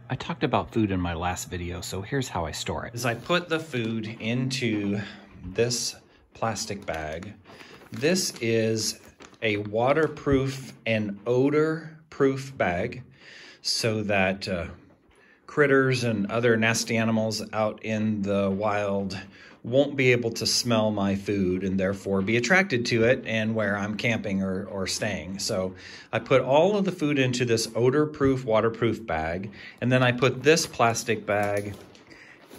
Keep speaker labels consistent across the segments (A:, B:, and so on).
A: I talked about food in my last video, so here's how I store it. As I put the food into this plastic bag, this is a waterproof and odor-proof bag so that critters and other nasty animals out in the wild won't be able to smell my food and therefore be attracted to it and where I'm camping or staying. So I put all of the food into this odor-proof, waterproof bag, and then I put this plastic bag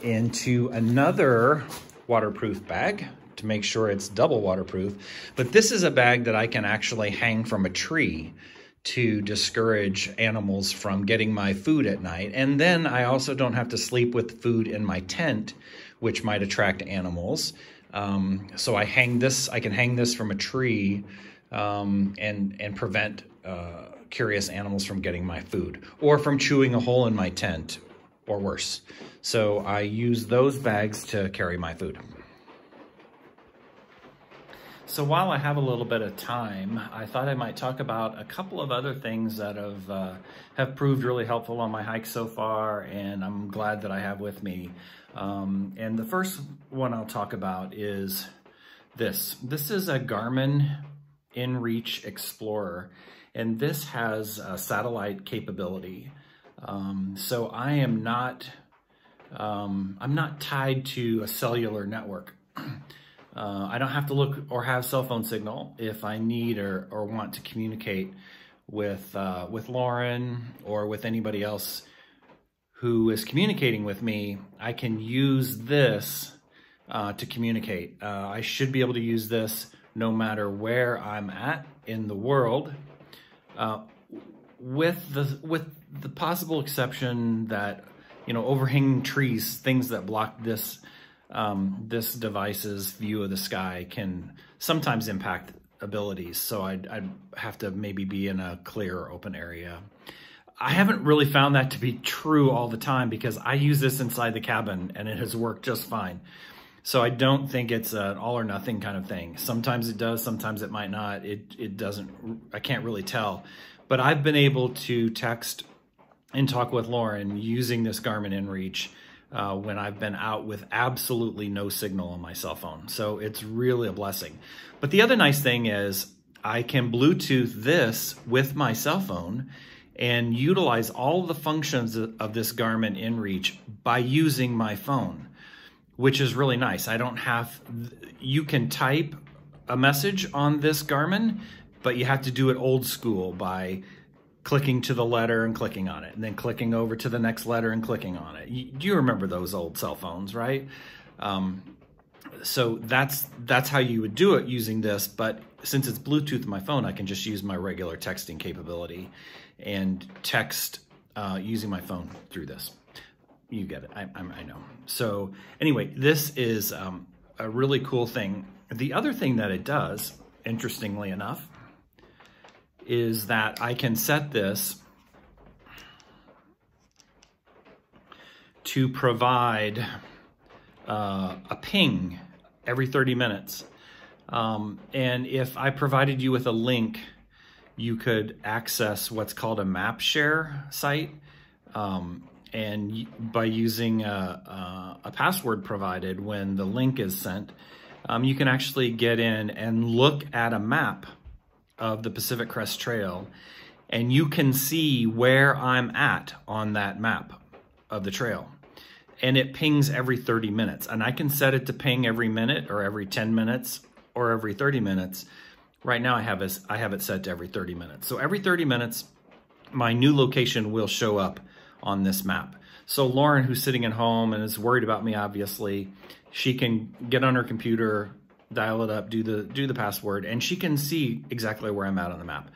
A: into another waterproof bag to make sure it's double waterproof. But this is a bag that I can actually hang from a tree to discourage animals from getting my food at night. And then I also don't have to sleep with food in my tent, which might attract animals. So I can hang this from a tree and prevent curious animals from getting my food or from chewing a hole in my tent or worse. So I use those bags to carry my food. So while I have a little bit of time, I thought I might talk about a couple of other things that have proved really helpful on my hike so far, and I'm glad that I have with me. And the first one I'll talk about is this. This is a Garmin InReach Explorer, and this has a satellite capability. So I'm not tied to a cellular network. I don't have to look or have cell phone signal if I need or want to communicate with Lauren or with anybody else who is communicating with me. I can use this to communicate. I should be able to use this no matter where I'm at in the world, with the possible exception that, you know, overhanging trees, things that block this device's view of the sky can sometimes impact abilities. So I'd have to maybe be in a clear or open area. I haven't really found that to be true all the time because I use this inside the cabin and it has worked just fine. So I don't think it's an all or nothing kind of thing. Sometimes it does, sometimes it might not. It doesn't, I can't really tell. But I've been able to text and talk with Lauren using this Garmin InReach when I've been out with absolutely no signal on my cell phone. So it's really a blessing. But the other nice thing is I can Bluetooth this with my cell phone and utilize all of the functions of this Garmin InReach by using my phone, which is really nice. You can type a message on this Garmin, but you have to do it old school by clicking to the letter and clicking on it, and then clicking over to the next letter and clicking on it. You remember those old cell phones, right? So that's how you would do it using this, but since it's Bluetooth to my phone, I can just use my regular texting capability and text using my phone through this. You get it, I know. So anyway, this is a really cool thing. The other thing that it does, interestingly enough, is that I can set this to provide a ping every 30 minutes. And if I provided you with a link, you could access what's called a map share site. And by using a password provided when the link is sent, you can actually get in and look at a map of the Pacific Crest Trail, and you can see where I'm at on that map of the trail. And it pings every 30 minutes. And I can set it to ping every minute or every 10 minutes or every 30 minutes. Right now I have it set to every 30 minutes. So every 30 minutes, my new location will show up on this map. So Lauren, who's sitting at home and is worried about me, obviously, she can get on her computer, dial it up, do the password, and she can see exactly where I'm at on the map.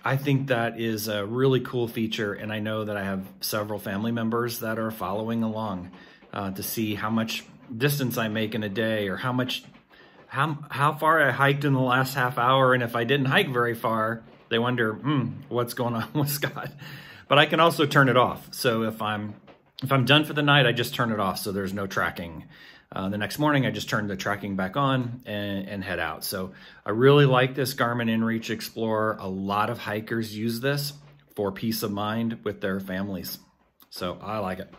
A: I think that is a really cool feature, and I know that I have several family members that are following along to see how much distance I make in a day, or how far I hiked in the last half hour, and if I didn't hike very far, they wonder, what's going on with Scott? But I can also turn it off. So if I'm done for the night, I just turn it off so there's no tracking. The next morning, I just turn the tracking back on and head out. So I really like this Garmin InReach Explorer. A lot of hikers use this for peace of mind with their families. So I like it.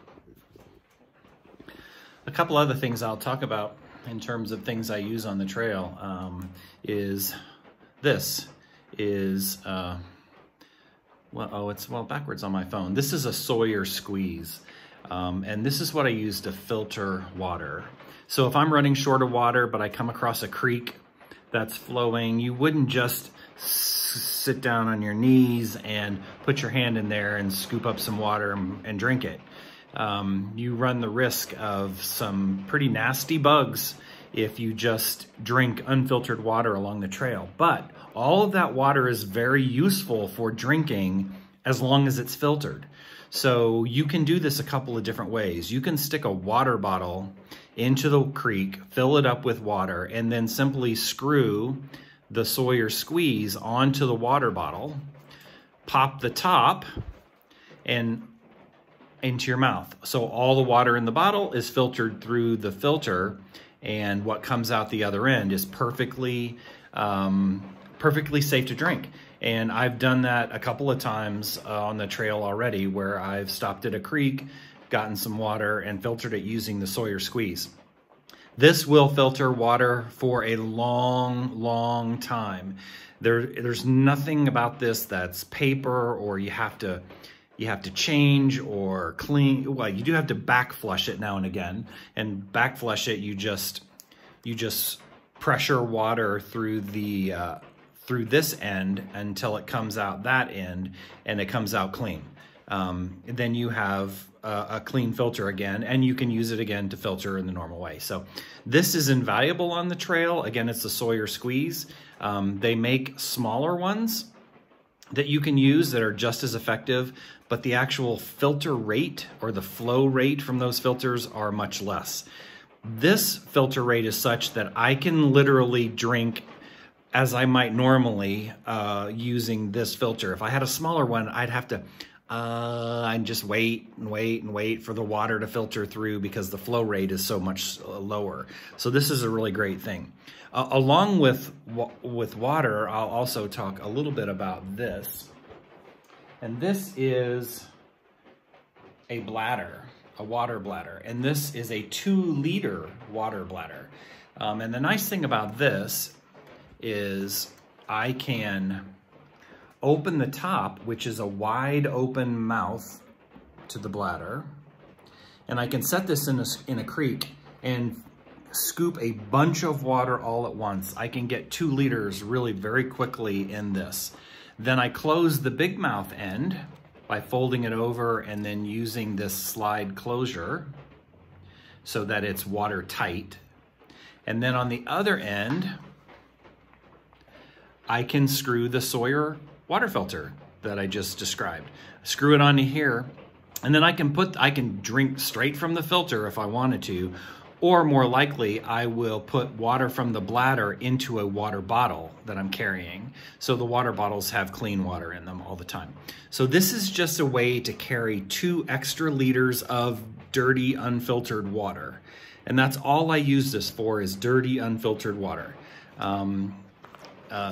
A: A couple other things I'll talk about in terms of things I use on the trail is this is, it's backwards on my phone. This is a Sawyer squeeze. And this is what I use to filter water. So if I'm running short of water, but I come across a creek that's flowing, you wouldn't just sit down on your knees and put your hand in there and scoop up some water and drink it. You run the risk of some pretty nasty bugs if you just drink unfiltered water along the trail. But all of that water is very useful for drinking as long as it's filtered. So you can do this a couple of different ways. You can stick a water bottle into the creek, fill it up with water, and then simply screw the Sawyer squeeze onto the water bottle, pop the top, and into your mouth. So all the water in the bottle is filtered through the filter, and what comes out the other end is perfectly safe to drink. And I've done that a couple of times on the trail already, where I've stopped at a creek, gotten some water, and filtered it using the Sawyer squeeze. This will filter water for a long, long time. There's nothing about this that's paper, or you have to change or clean. Well, you do have to back flush it now and again. And back flush it, you just pressure water through the through this end until it comes out that end, and it comes out clean. Then you have a clean filter again, and you can use it again to filter in the normal way. So this is invaluable on the trail. Again, it's the Sawyer squeeze. They make smaller ones that you can use that are just as effective, but the actual filter rate or the flow rate from those filters are much less. This filter rate is such that I can literally drink as I might normally using this filter. If I had a smaller one, I'd have to I'd just wait and wait and wait for the water to filter through, because the flow rate is so much lower. So this is a really great thing. Along with water, I'll also talk a little bit about this. And this is a bladder, a water bladder. And this is a 2-liter water bladder. And the nice thing about this is I can open the top, which is a wide open mouth to the bladder, and I can set this in a creek and scoop a bunch of water all at once. I can get 2 liters really very quickly in this. Then I close the big mouth end by folding it over and then using this slide closure so that it's watertight. And then on the other end, I can screw the Sawyer water filter that I just described. Screw it onto here, and then I can drink straight from the filter if I wanted to, or more likely, I will put water from the bladder into a water bottle that I'm carrying. So the water bottles have clean water in them all the time. So this is just a way to carry 2 extra liters of dirty, unfiltered water. And that's all I use this for, is dirty, unfiltered water.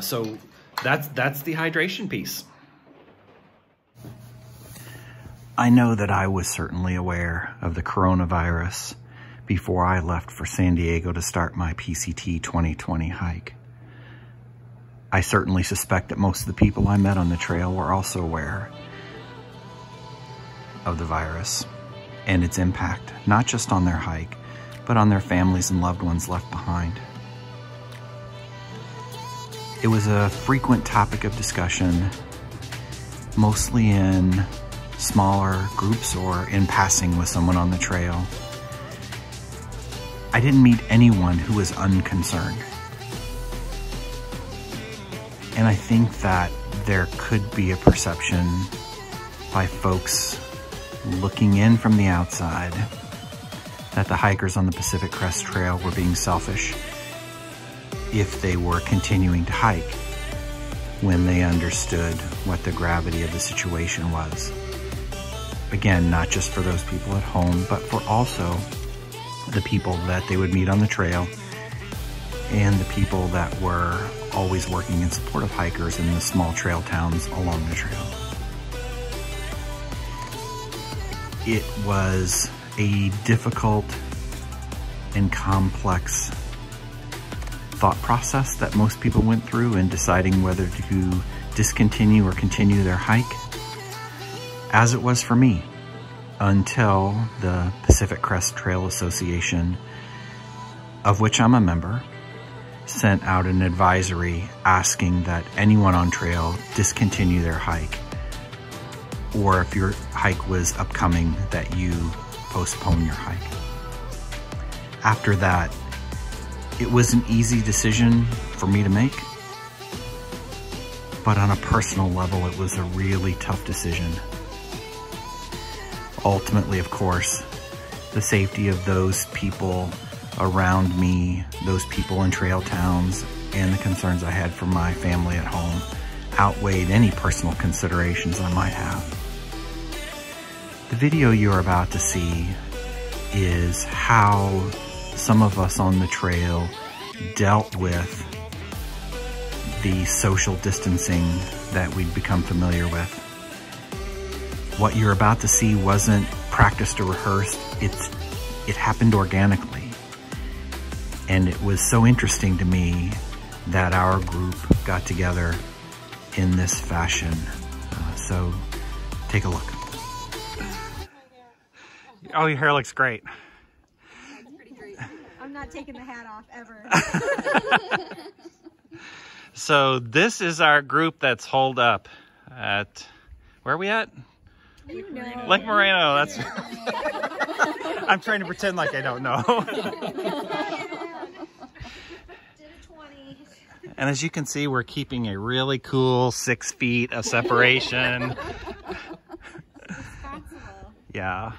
A: So that's the hydration piece. I know that I was certainly aware of the coronavirus before I left for San Diego to start my PCT 2020 hike. I certainly suspect that most of the people I met on the trail were also aware of the virus and its impact, not just on their hike, but on their families and loved ones left behind. It was a frequent topic of discussion, mostly in smaller groups or in passing with someone on the trail. I didn't meet anyone who was unconcerned. And I think that there could be a perception by folks looking in from the outside that the hikers on the Pacific Crest Trail were being selfish if they were continuing to hike when they understood what the gravity of the situation was. Again, not just for those people at home, but for also the people that they would meet on the trail and the people that were always working in support of hikers in the small trail towns along the trail.
B: it was a difficult and complex thought process that most people went through in deciding whether to discontinue or continue their hike, as it was for me, until the Pacific Crest Trail Association, of which I'm a member, sent out an advisory asking that anyone on trail discontinue their hike, or if your hike was upcoming, that you postpone your hike. After that, it was an easy decision for me to make, but on a personal level, it was a really tough decision. Ultimately, of course, the safety of those people around me, those people in trail towns, and the concerns I had for my family at home outweighed any personal considerations I might have. The video you're about to see is how some of us on the trail dealt with the social distancing that we'd become familiar with. What you're about to see wasn't practiced or rehearsed. It happened organically. And it was so interesting to me that our group got together in this fashion. So take a look. Oh, your hair looks great.
C: That's pretty great. I'm not taking the hat off ever.
A: So this is our group that's holed up at, where are we at?
C: You know.
A: Lake Moreno. That's. I'm trying to pretend like I don't know. And as you can see, we're keeping a really cool 6 feet of separation.
C: Responsible.
A: Yeah.